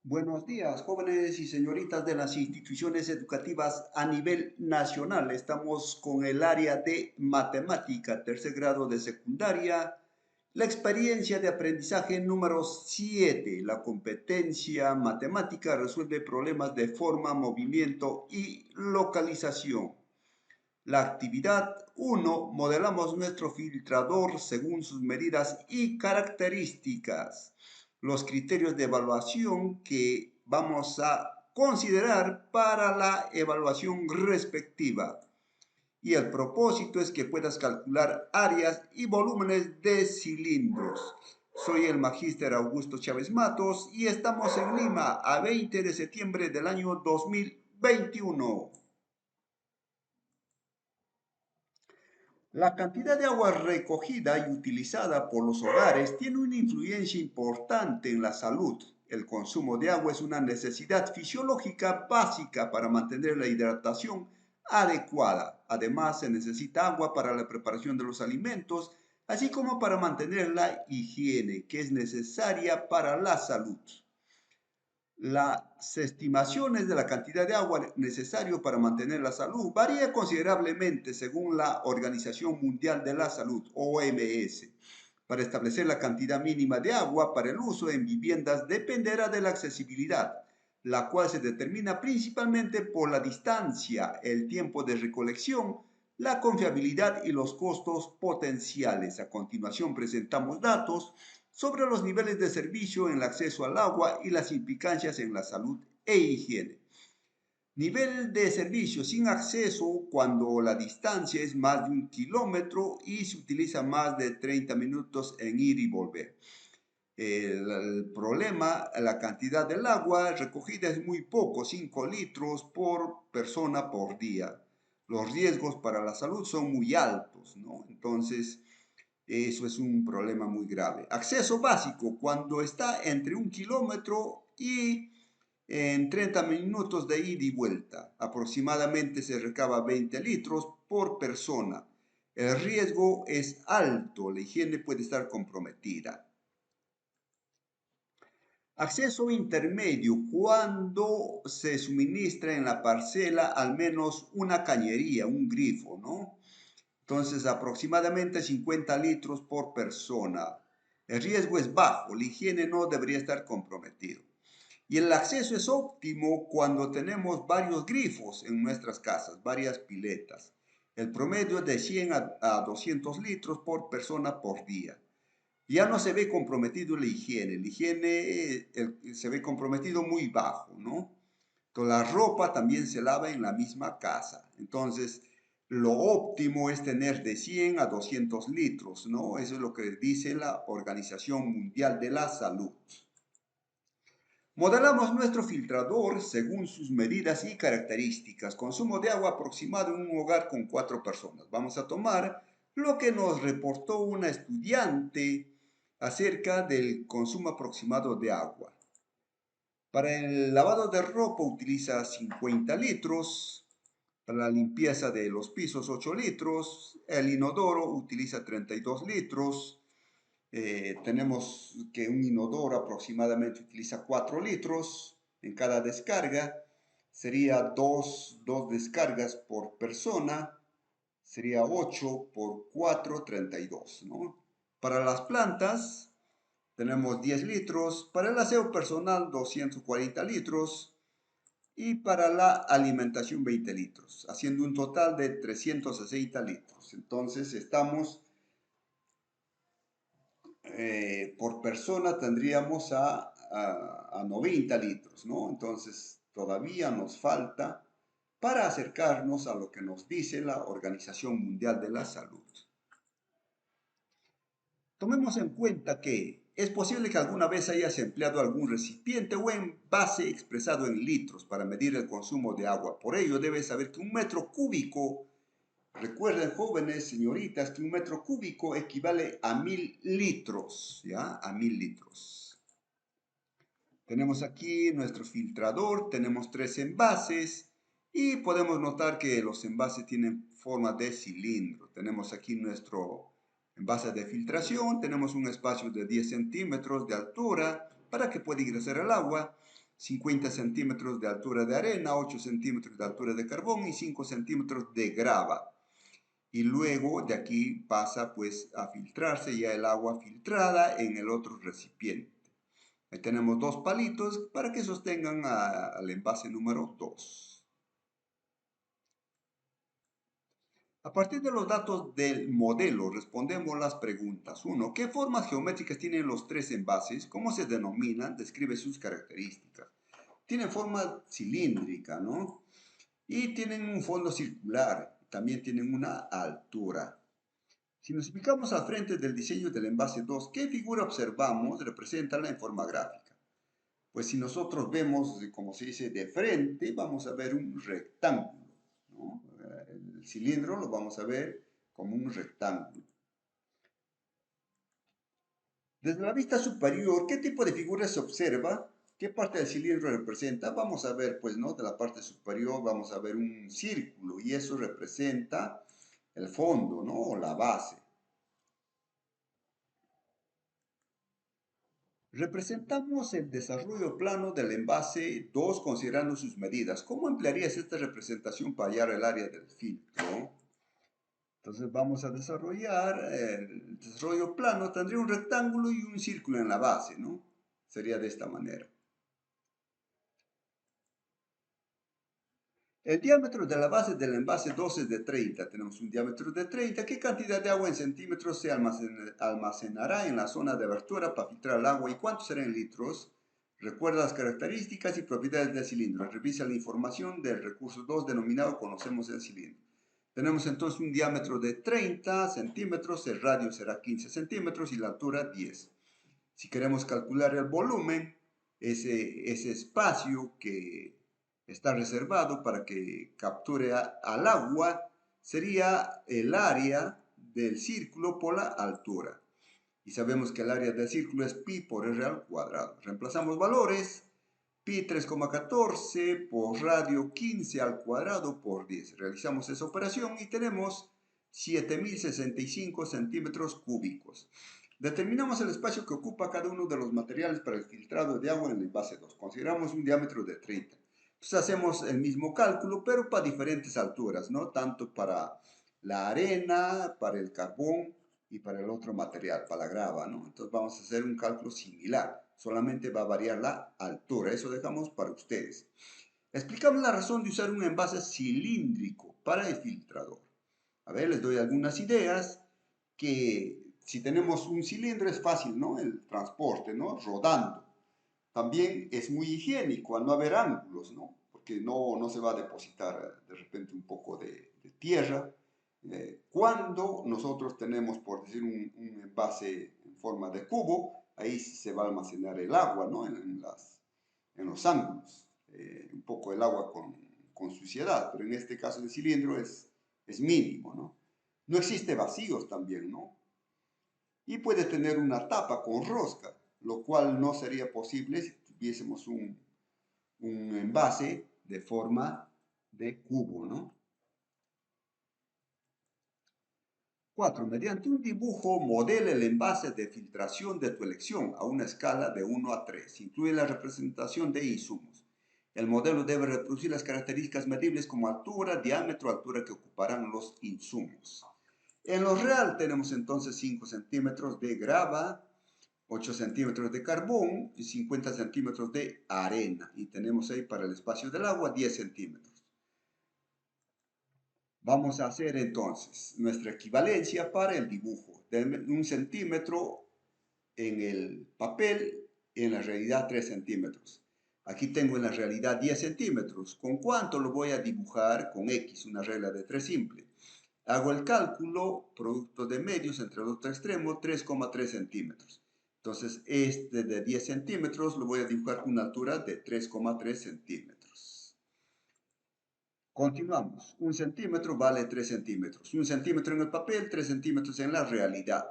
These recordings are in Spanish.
Buenos días, jóvenes y señoritas de las instituciones educativas a nivel nacional. Estamos con el área de matemática, tercer grado de secundaria. La experiencia de aprendizaje número 7. La competencia matemática resuelve problemas de forma, movimiento y localización. La actividad 1. Modelamos nuestro filtrador según sus medidas y características. Los criterios de evaluación que vamos a considerar para la evaluación respectiva. Y el propósito es que puedas calcular áreas y volúmenes de cilindros. Soy el magíster Augusto Chávez Matos y estamos en Lima a 20 de septiembre del año 2021. La cantidad de agua recogida y utilizada por los hogares tiene una influencia importante en la salud. El consumo de agua es una necesidad fisiológica básica para mantener la hidratación adecuada. Además, se necesita agua para la preparación de los alimentos, así como para mantener la higiene, que es necesaria para la salud. Las estimaciones de la cantidad de agua necesario para mantener la salud varía considerablemente según la Organización Mundial de la Salud, OMS. Para establecer la cantidad mínima de agua para el uso en viviendas dependerá de la accesibilidad, la cual se determina principalmente por la distancia, el tiempo de recolección, la confiabilidad y los costos potenciales. A continuación presentamos datos sobre los niveles de servicio en el acceso al agua y las implicancias en la salud e higiene. Nivel de servicio sin acceso cuando la distancia es más de 1 kilómetro y se utiliza más de 30 minutos en ir y volver. El problema, la cantidad del agua recogida es muy poco, 5 litros por persona por día. Los riesgos para la salud son muy altos, ¿no? Entonces, eso es un problema muy grave. Acceso básico, cuando está entre 1 kilómetro y en 30 minutos de ida y vuelta. Aproximadamente se recaba 20 litros por persona. El riesgo es alto, la higiene puede estar comprometida. Acceso intermedio, cuando se suministra en la parcela al menos una cañería, un grifo, ¿no? Entonces, aproximadamente 50 litros por persona. El riesgo es bajo, la higiene no debería estar comprometido. Y el acceso es óptimo cuando tenemos varios grifos en nuestras casas, varias piletas. El promedio es de 100 a 200 litros por persona por día. Ya no se ve comprometido la higiene se ve comprometido muy bajo, ¿no? Entonces, la ropa también se lava en la misma casa. Entonces, lo óptimo es tener de 100 a 200 litros, ¿no? Eso es lo que dice la Organización Mundial de la Salud. Modelamos nuestro filtrador según sus medidas y características. Consumo de agua aproximado en un hogar con 4 personas. Vamos a tomar lo que nos reportó una estudiante acerca del consumo aproximado de agua. Para el lavado de ropa utiliza 50 litros. Para la limpieza de los pisos 8 litros. El inodoro utiliza 32 litros. Tenemos que un inodoro aproximadamente utiliza 4 litros en cada descarga. Sería dos descargas por persona. Sería 8 por 4, 32, ¿no? Para las plantas tenemos 10 litros. Para el aseo personal 240 litros. Y para la alimentación 20 litros, haciendo un total de 360 litros. Entonces estamos por persona tendríamos a 90 litros, ¿no? Entonces todavía nos falta para acercarnos a lo que nos dice la Organización Mundial de la Salud. Tomemos en cuenta que es posible que alguna vez hayas empleado algún recipiente o envase expresado en litros para medir el consumo de agua. Por ello debes saber que un metro cúbico, recuerden jóvenes, señoritas, que un metro cúbico equivale a 1000 litros, ¿ya? A 1000 litros. Tenemos aquí nuestro filtrador, tenemos 3 envases y podemos notar que los envases tienen forma de cilindro. Tenemos aquí nuestro envase de filtración, tenemos un espacio de 10 centímetros de altura para que pueda ingresar el agua. 50 centímetros de altura de arena, 8 centímetros de altura de carbón y 5 centímetros de grava. Y luego de aquí pasa pues a filtrarse ya el agua filtrada en el otro recipiente. Ahí tenemos dos palitos para que sostengan al envase número 2. A partir de los datos del modelo respondemos las preguntas. 1. ¿Qué formas geométricas tienen los tres envases? ¿Cómo se denominan? Describe sus características. Tienen forma cilíndrica, ¿no? Y tienen un fondo circular. También tienen una altura. Si nos ubicamos al frente del diseño del envase 2, ¿qué figura observamos? Represéntala en forma gráfica. Pues si nosotros vemos, como se dice, de frente, vamos a ver un rectángulo, ¿no? El cilindro lo vamos a ver como un rectángulo. Desde la vista superior, ¿qué tipo de figura se observa? ¿Qué parte del cilindro representa? Vamos a ver, pues, ¿no? De la parte superior vamos a ver un círculo y eso representa el fondo, ¿no? O la base. Representamos el desarrollo plano del envase 2 considerando sus medidas. ¿Cómo emplearías esta representación para hallar el área del filtro? Entonces vamos a desarrollar el desarrollo plano. Tendría un rectángulo y un círculo en la base, ¿no? Sería de esta manera. El diámetro de la base del envase 2 es de 30. Tenemos un diámetro de 30. ¿Qué cantidad de agua en centímetros se almacenará en la zona de abertura para filtrar el agua? ¿Y cuánto será en litros? Recuerda las características y propiedades del cilindro. Revisa la información del recurso 2 denominado Conocemos el cilindro. Tenemos entonces un diámetro de 30 centímetros, el radio será 15 centímetros y la altura 10. Si queremos calcular el volumen, ese espacio que está reservado para que capture al agua sería el área del círculo por la altura. Y sabemos que el área del círculo es pi por r al cuadrado. Reemplazamos valores. Pi 3,14 por radio 15 al cuadrado por 10. Realizamos esa operación y tenemos 7065 centímetros cúbicos. Determinamos el espacio que ocupa cada uno de los materiales para el filtrado de agua en el envase 2. Consideramos un diámetro de 30. Entonces hacemos el mismo cálculo, pero para diferentes alturas, ¿no? Tanto para la arena, para el carbón y para el otro material, para la grava, ¿no? Entonces vamos a hacer un cálculo similar. Solamente va a variar la altura. Eso dejamos para ustedes. Explicamos la razón de usar un envase cilíndrico para el filtrador. A ver, les doy algunas ideas que si tenemos un cilindro es fácil, ¿no? El transporte, ¿no? Rodando. También es muy higiénico al no haber ángulos, ¿no? Porque no se va a depositar de repente un poco de tierra. Cuando nosotros tenemos, por decir, un envase en forma de cubo, ahí sí se va a almacenar el agua, ¿no? En los ángulos. Un poco el agua con suciedad, pero en este caso el cilindro es mínimo, ¿no? No existe vacíos también, ¿no? Y puede tener una tapa con rosca, lo cual no sería posible si tuviésemos un envase de forma de cubo, ¿no? 4. Mediante un dibujo, modela el envase de filtración de tu elección a una escala de 1 a 3. Incluye la representación de insumos. El modelo debe reproducir las características medibles como altura, diámetro, altura que ocuparán los insumos. En lo real tenemos entonces 5 centímetros de grava, 8 centímetros de carbón y 50 centímetros de arena. Y tenemos ahí para el espacio del agua 10 centímetros. Vamos a hacer entonces nuestra equivalencia para el dibujo. De 1 centímetro en el papel y en la realidad 3 centímetros. Aquí tengo en la realidad 10 centímetros. ¿Con cuánto lo voy a dibujar? Con X, una regla de 3 simple. Hago el cálculo, producto de medios entre los dos extremos, 3,3 centímetros. Entonces, este de 10 centímetros lo voy a dibujar con una altura de 3,3 centímetros. Continuamos. 1 centímetro vale 3 centímetros. 1 centímetro en el papel, 3 centímetros en la realidad.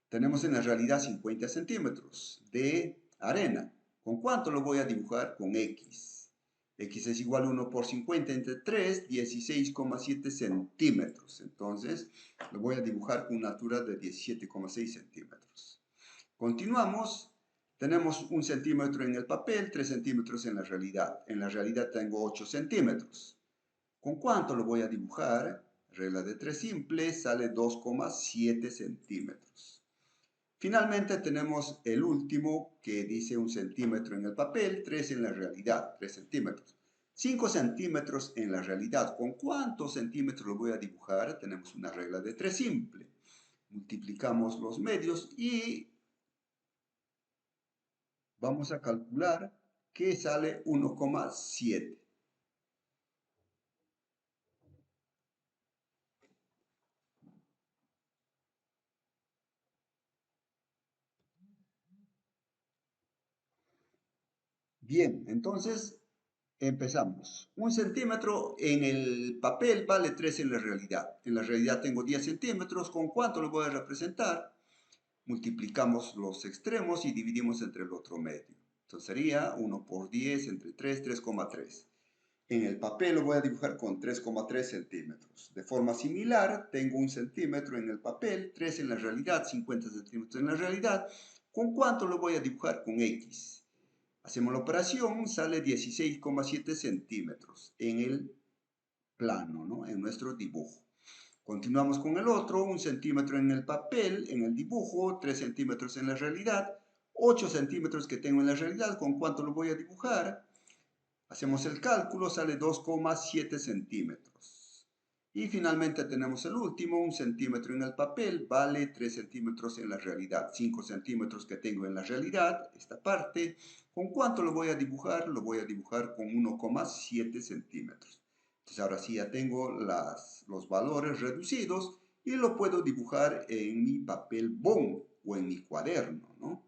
Tenemos en la realidad 50 centímetros de arena. ¿Con cuánto lo voy a dibujar? Con X. X es igual a 1 por 50 entre 3, 16,7 centímetros. Entonces, lo voy a dibujar con una altura de 17,6 centímetros. Continuamos. Tenemos 1 centímetro en el papel, 3 centímetros en la realidad. En la realidad tengo 8 centímetros. ¿Con cuánto lo voy a dibujar? Regla de 3 simple, sale 2,7 centímetros. Finalmente tenemos el último que dice 1 centímetro en el papel, 3 en la realidad, 3 centímetros. 5 centímetros en la realidad. ¿Con cuántos centímetros lo voy a dibujar? Tenemos una regla de 3 simple. Multiplicamos los medios y vamos a calcular que sale 1,7. Bien, entonces empezamos. 1 centímetro en el papel vale 3 en la realidad. En la realidad tengo 10 centímetros. ¿Con cuánto lo voy a representar? Multiplicamos los extremos y dividimos entre el otro medio. Entonces sería 1 por 10 entre 3, 3,3. En el papel lo voy a dibujar con 3,3 centímetros. De forma similar, tengo 1 centímetro en el papel, 3 en la realidad, 50 centímetros en la realidad. ¿Con cuánto lo voy a dibujar? Con X. Hacemos la operación, sale 16,7 centímetros en el plano, ¿no? En nuestro dibujo. Continuamos con el otro, 1 centímetro en el papel, en el dibujo, 3 centímetros en la realidad, 8 centímetros que tengo en la realidad. ¿Con cuánto lo voy a dibujar? Hacemos el cálculo, sale 2,7 centímetros. Y finalmente tenemos el último, 1 centímetro en el papel, vale 3 centímetros en la realidad. 5 centímetros que tengo en la realidad, esta parte. ¿Con cuánto lo voy a dibujar? Lo voy a dibujar con 1,7 centímetros. Entonces ahora sí ya tengo los valores reducidos y lo puedo dibujar en mi papel bond o en mi cuaderno, ¿no?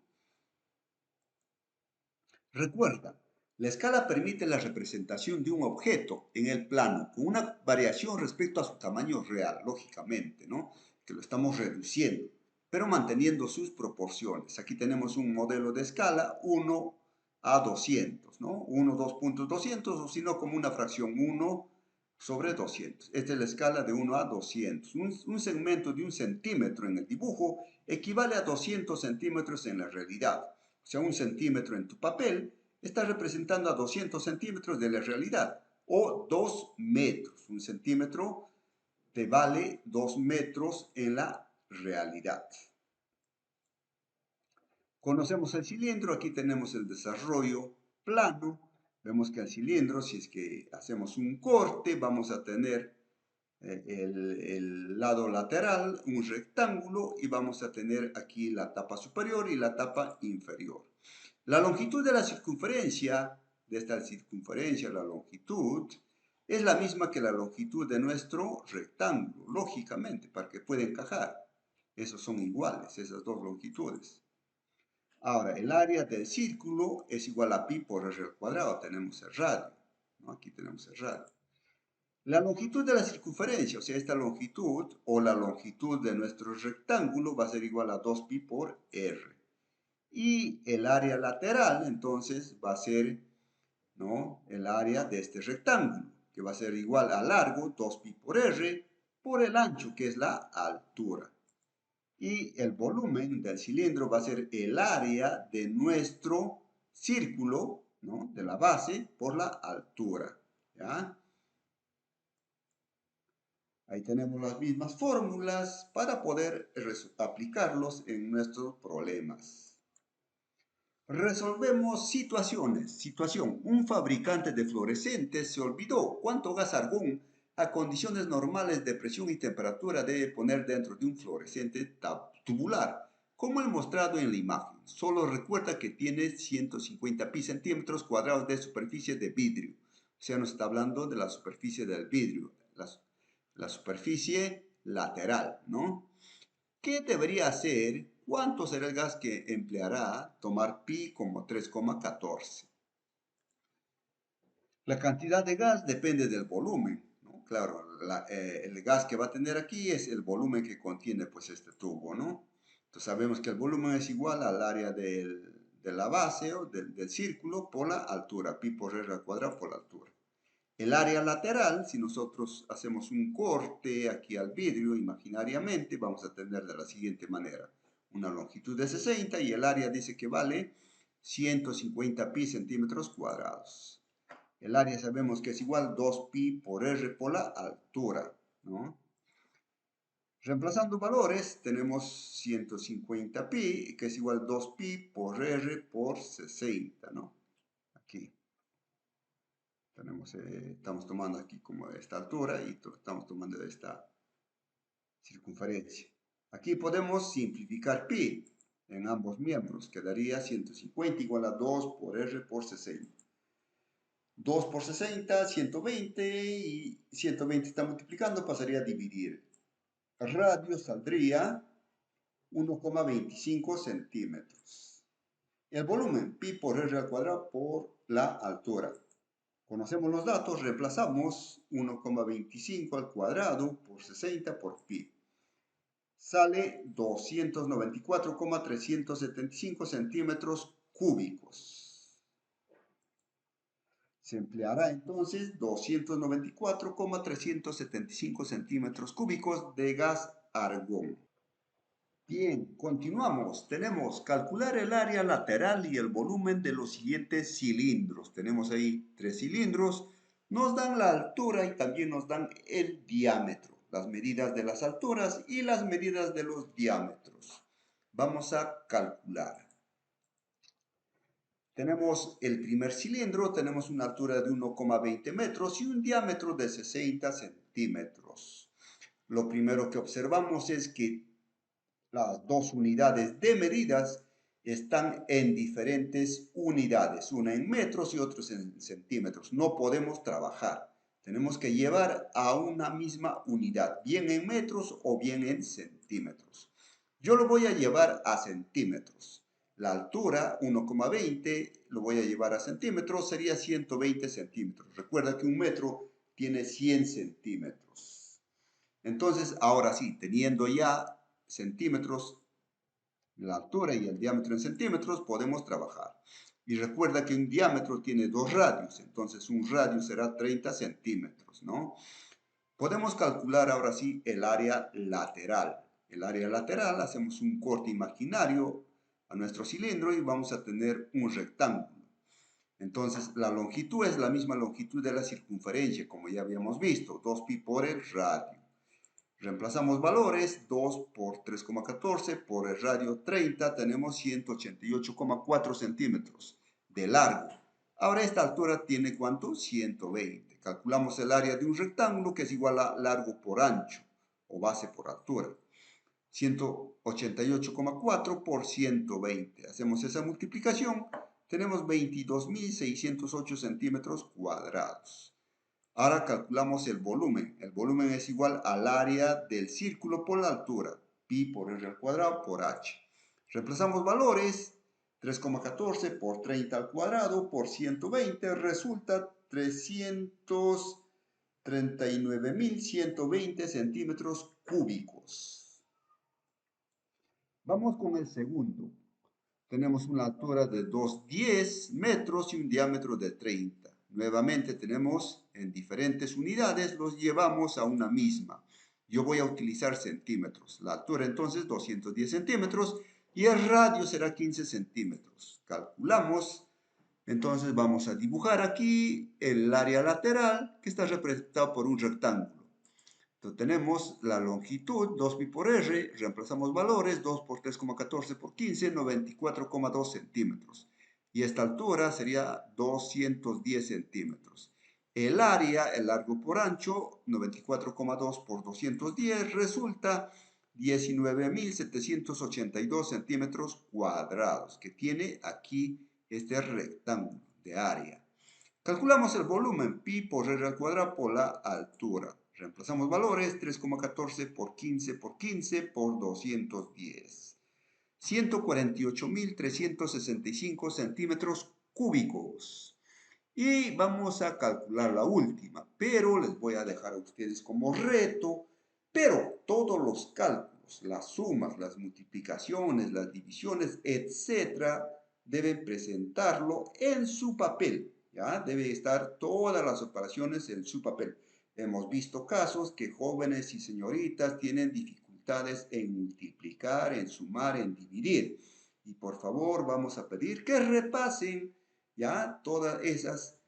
Recuerda, la escala permite la representación de un objeto en el plano con una variación respecto a su tamaño real, lógicamente, ¿no? Que lo estamos reduciendo, pero manteniendo sus proporciones. Aquí tenemos un modelo de escala 1 a 200, ¿no? 1, 2.200 o si no como una fracción 1 sobre 200. Esta es la escala de 1 a 200. Un segmento de 1 centímetro en el dibujo equivale a 200 centímetros en la realidad. O sea, 1 centímetro en tu papel está representando a 200 centímetros de la realidad, o 2 metros. 1 centímetro te vale 2 metros en la realidad. Conocemos el cilindro, aquí tenemos el desarrollo plano. Vemos que el cilindro, si es que hacemos un corte, vamos a tener el lado lateral, un rectángulo, y vamos a tener aquí la tapa superior y la tapa inferior. La longitud de la circunferencia, de esta circunferencia, la longitud, es la misma que la longitud de nuestro rectángulo, lógicamente, para que pueda encajar. Esos son iguales, esas dos longitudes. Ahora, el área del círculo es igual a pi por r al cuadrado, tenemos el radio, ¿no? Aquí tenemos el radio. La longitud de la circunferencia, o sea, esta longitud o la longitud de nuestro rectángulo va a ser igual a 2pi por r. Y el área lateral, entonces, va a ser, ¿no?, el área de este rectángulo, que va a ser igual a largo, 2pi por r, por el ancho, que es la altura. Y el volumen del cilindro va a ser el área de nuestro círculo, ¿no?, de la base, por la altura, ¿ya? Ahí tenemos las mismas fórmulas para poder aplicarlos en nuestros problemas. Resolvemos situaciones. Situación. Un fabricante de fluorescentes se olvidó cuánto gas argón a condiciones normales de presión y temperatura debe poner dentro de un fluorescente tubular, como el mostrado en la imagen. Solo recuerda que tiene 150 pi centímetros cuadrados de superficie de vidrio. O sea, nos está hablando de la superficie del vidrio, la superficie lateral, ¿no? ¿Qué debería hacer? ¿Cuánto será el gas que empleará tomar pi como 3,14? La cantidad de gas depende del volumen, ¿no? Claro, el gas que va a tener aquí es el volumen que contiene pues este tubo, ¿no? Entonces sabemos que el volumen es igual al área de la base o del círculo por la altura, pi por r al cuadrado por la altura. El área lateral, si nosotros hacemos un corte aquí al vidrio imaginariamente, vamos a tener de la siguiente manera. Una longitud de 60 y el área dice que vale 150 pi centímetros cuadrados. El área sabemos que es igual 2 pi por r por la altura, ¿no? Reemplazando valores, tenemos 150 pi, que es igual 2 pi por r por 60, ¿no? Aquí. Estamos tomando aquí como esta altura y estamos tomando esta circunferencia. Aquí podemos simplificar pi en ambos miembros. Quedaría 150 igual a 2 por r por 60. 2 por 60, 120 y 120 está multiplicando, pasaría a dividir. El radio saldría 1,25 centímetros. El volumen, pi por r al cuadrado por la altura. Conocemos los datos, reemplazamos 1,25 al cuadrado por 60 por pi. Sale 294,375 centímetros cúbicos. Se empleará entonces 294,375 centímetros cúbicos de gas argón. Bien, continuamos. Tenemos calcular el área lateral y el volumen de los siguientes cilindros. Tenemos ahí 3 cilindros. Nos dan la altura y también nos dan el diámetro, las medidas de las alturas y las medidas de los diámetros. Vamos a calcular. Tenemos el primer cilindro, tenemos una altura de 1,20 metros y un diámetro de 60 centímetros. Lo primero que observamos es que las dos unidades de medidas están en diferentes unidades, una en metros y otra en centímetros. No podemos trabajar, tenemos que llevar a una misma unidad, bien en metros o bien en centímetros. Yo lo voy a llevar a centímetros. La altura, 1,20, lo voy a llevar a centímetros, sería 120 centímetros. Recuerda que un metro tiene 100 centímetros. Entonces, ahora sí, teniendo ya centímetros, la altura y el diámetro en centímetros, podemos trabajar. Y recuerda que un diámetro tiene dos radios, entonces un radio será 30 centímetros, ¿no? Podemos calcular ahora sí el área lateral. El área lateral, hacemos un corte imaginario a nuestro cilindro y vamos a tener un rectángulo. Entonces, la longitud es la misma longitud de la circunferencia, como ya habíamos visto, 2 pi por el radio. Reemplazamos valores, 2 por 3,14 por el radio 30, tenemos 188,4 centímetros de largo. Ahora esta altura tiene ¿cuánto? 120. Calculamos el área de un rectángulo que es igual a largo por ancho o base por altura. 188,4 por 120. Hacemos esa multiplicación, tenemos 22.608 centímetros cuadrados. Ahora calculamos el volumen. El volumen es igual al área del círculo por la altura. Pi por r al cuadrado por h. Reemplazamos valores. 3,14 por 30 al cuadrado por 120 resulta 339.120 centímetros cúbicos. Vamos con el segundo. Tenemos una altura de 2,10 metros y un diámetro de 30. Nuevamente tenemos en diferentes unidades, los llevamos a una misma. Yo voy a utilizar centímetros. La altura entonces 210 centímetros y el radio será 15 centímetros. Calculamos. Entonces vamos a dibujar aquí el área lateral que está representada por un rectángulo. Entonces tenemos la longitud, 2 pi por r, reemplazamos valores, 2 por 3,14 por 15, 94,2 centímetros. Y esta altura sería 210 centímetros. El área, el largo por ancho, 94,2 por 210, resulta 19.782 centímetros cuadrados, que tiene aquí este rectángulo de área. Calculamos el volumen, pi por r al cuadrado por la altura. Reemplazamos valores, 3,14 por 15 por 15 por 210. 148.365 centímetros cúbicos. Y vamos a calcular la última, pero les voy a dejar a ustedes como reto, pero todos los cálculos, las sumas, las multiplicaciones, las divisiones, etcétera, deben presentarlo en su papel. ¿Ya? Debe estar todas las operaciones en su papel. Hemos visto casos que jóvenes y señoritas tienen dificultades en multiplicar, en sumar, en dividir. Y por favor, vamos a pedir que repasen ya todas esas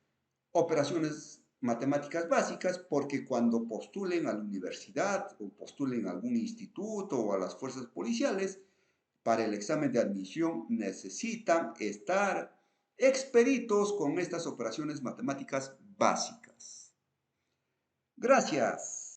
operaciones matemáticas básicas, porque cuando postulen a la universidad o postulen a algún instituto o a las fuerzas policiales, para el examen de admisión necesitan estar expeditos con estas operaciones matemáticas básicas. Gracias.